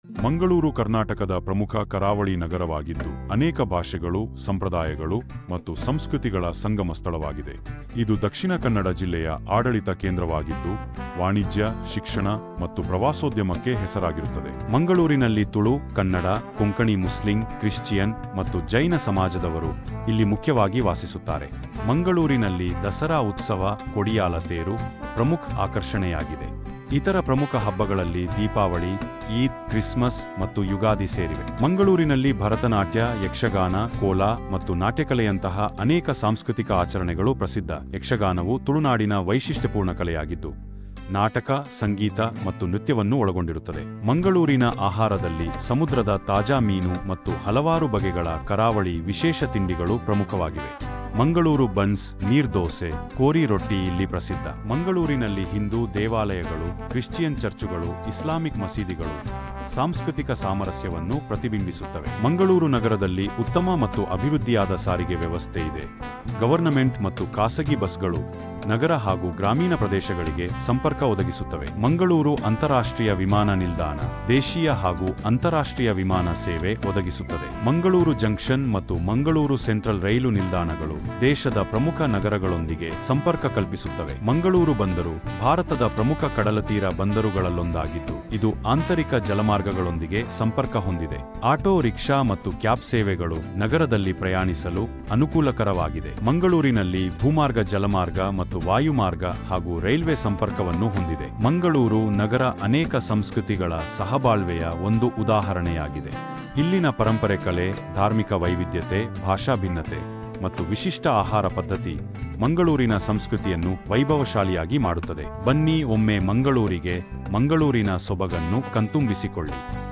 ಮಂಗಳೂರು ಕರ್ನಾಟಕದ ಪ್ರಮುಖ ಕರಾವಳಿ ನಗರವಾಗಿದ್ದು ಅನೇಕ ಭಾಷೆಗಳು, ಸಂಪ್ರದಾಯಗಳು ಮತ್ತು ಸಂಸ್ಕೃತಿಗಳ ಸಂಗಮ ಸ್ಥಳವಾಗಿದೆ. ಇದು ದಕ್ಷಿಣ ಕನ್ನಡ ಜಿಲ್ಲೆಯ ಆಡಳಿತ ಕೇಂದ್ರವಾಗಿದ್ದು ವಾಣಿಜ್ಯ, ಶಿಕ್ಷಣ ಮತ್ತು ಪ್ರವಾಸೋದ್ಯಮಕ್ಕೆ ಹೆಸರಾಗಿರುತ್ತದೆ. ಮಂಗಳೂರಿನಲ್ಲಿ ತುಳು, ಕನ್ನಡ, ಕೊಂಕಣಿ, ಮುಸ್ಲಿಂ, ಕ್ರಿಶ್ಚಿಯನ್ ಮತ್ತು ಜೈನ ಸಮಾಜದವರು ಇಲ್ಲಿ ಮುಖ್ಯವಾಗಿ ವಾಸಿಸುತ್ತಾರೆ. ಮಂಗಳೂರಿನಲ್ಲಿ ದಸರಾ ಉತ್ಸವ, ಕೊಡಿಯಾಲ ತೇರು ಪ್ರಮುಖ ಆಕರ್ಷಣೆಯಾಗಿದೆ. ಇತರ ಪ್ರಮುಖ ಹಬ್ಬಗಳಲ್ಲಿ ದೀಪಾವಳಿ, ಈದ್, ಕ್ರಿಸ್ಮಸ್ ಮತ್ತು ಯುಗಾದಿ ಸೇರಿವೆ. ಮಂಗಳೂರಿನಲ್ಲಿ ಭರತನಾಟ್ಯ, ಯಕ್ಷಗಾನ, ಕೋಲ ಮತ್ತು ನಾಟ್ಯಕಲೆಯಂತಹ ಅನೇಕ ಸಾಂಸ್ಕೃತಿಕ ಆಚರಣೆಗಳು ಪ್ರಸಿದ್ಧ. ಯಕ್ಷಗಾನವು ತುಳುನಾಡಿನ ವೈಶಿಷ್ಟ್ಯಪೂರ್ಣ ಕಲೆಯಾಗಿದ್ದು ನಾಟಕ, ಸಂಗೀತ ಮತ್ತು ನೃತ್ಯವನ್ನು ಒಳಗೊಂಡಿರುತ್ತದೆ. ಮಂಗಳೂರಿನ ಆಹಾರದಲ್ಲಿ ಸಮುದ್ರದ ತಾಜಾ ಮೀನು ಮತ್ತು ಹಲವಾರು ಬಗೆಗಳ ಕರಾವಳಿ ವಿಶೇಷ ತಿಂಡಿಗಳು ಪ್ರಮುಖವಾಗಿವೆ. ಮಂಗಳೂರು ಬನ್ಸ್, ನೀರ್ದೋಸೆ, ಕೋರಿ ರೊಟ್ಟಿ ಇಲ್ಲಿ ಪ್ರಸಿದ್ಧ. ಮಂಗಳೂರಿನಲ್ಲಿ ಹಿಂದೂ ದೇವಾಲಯಗಳು, ಕ್ರಿಶ್ಚಿಯನ್ ಚರ್ಚುಗಳು, ಇಸ್ಲಾಮಿಕ್ ಮಸೀದಿಗಳು ಸಾಂಸ್ಕೃತಿಕ ಸಾಮರಸ್ಯವನ್ನು ಪ್ರತಿಬಿಂಬಿಸುತ್ತವೆ. ಮಂಗಳೂರು ನಗರದಲ್ಲಿ ಉತ್ತಮ ಮತ್ತು ಅಭಿವೃದ್ಧಿಯಾದ ಸಾರಿಗೆ ವ್ಯವಸ್ಥೆ ಇದೆ. ಗವರ್ನಮೆಂಟ್ ಮತ್ತು ಖಾಸಗಿ ಬಸ್ಗಳು ನಗರ ಹಾಗೂ ಗ್ರಾಮೀಣ ಪ್ರದೇಶಗಳಿಗೆ ಸಂಪರ್ಕ ಒದಗಿಸುತ್ತವೆ. ಮಂಗಳೂರು ಅಂತಾರಾಷ್ಟ್ರೀಯ ವಿಮಾನ ನಿಲ್ದಾಣ ದೇಶೀಯ ಹಾಗೂ ಅಂತಾರಾಷ್ಟ್ರೀಯ ವಿಮಾನ ಸೇವೆ ಒದಗಿಸುತ್ತದೆ. ಮಂಗಳೂರು ಜಂಕ್ಷನ್ ಮತ್ತು ಮಂಗಳೂರು ಸೆಂಟ್ರಲ್ ರೈಲು ನಿಲ್ದಾಣಗಳು ದೇಶದ ಪ್ರಮುಖ ನಗರಗಳೊಂದಿಗೆ ಸಂಪರ್ಕ ಕಲ್ಪಿಸುತ್ತವೆ. ಮಂಗಳೂರು ಬಂದರು ಭಾರತದ ಪ್ರಮುಖ ಕಡಲತೀರ ಬಂದರುಗಳಲ್ಲೊಂದಾಗಿದ್ದು ಇದು ಆಂತರಿಕ ಜಲಮಾರ್ಗಗಳೊಂದಿಗೆ ಸಂಪರ್ಕ ಹೊಂದಿದೆ. ಆಟೋ ರಿಕ್ಷಾ ಮತ್ತು ಕ್ಯಾಬ್ ಸೇವೆಗಳು ನಗರದಲ್ಲಿ ಪ್ರಯಾಣಿಸಲು ಅನುಕೂಲಕರವಾಗಿದೆ. ಮಂಗಳೂರಿನಲ್ಲಿ ಭೂಮಾರ್ಗ, ಜಲಮಾರ್ಗ ಮತ್ತು ವಾಯುಮಾರ್ಗ ಹಾಗೂ ರೈಲ್ವೆ ಸಂಪರ್ಕವನ್ನು ಹೊಂದಿದೆ. ಮಂಗಳೂರು ನಗರ ಅನೇಕ ಸಂಸ್ಕೃತಿಗಳ ಸಹಬಾಳ್ವೆಯ ಒಂದು ಉದಾಹರಣೆಯಾಗಿದೆ. ಇಲ್ಲಿನ ಪರಂಪರೆ, ಕಲೆ, ಧಾರ್ಮಿಕ ವೈವಿಧ್ಯತೆ, ಭಾಷಾ ಭಿನ್ನತೆ ಮತ್ತು ವಿಶಿಷ್ಟ ಆಹಾರ ಪದ್ಧತಿ ಮಂಗಳೂರಿನ ಸಂಸ್ಕೃತಿಯನ್ನು ವೈಭವಶಾಲಿಯಾಗಿ ಮಾಡುತ್ತದೆ. ಬನ್ನಿ ಒಮ್ಮೆ ಮಂಗಳೂರಿಗೆ ಮಂಗಳೂರಿನ ಸೊಬಗನ್ನು ಕಣ್ತುಂಬಿಸಿಕೊಳ್ಳಿ.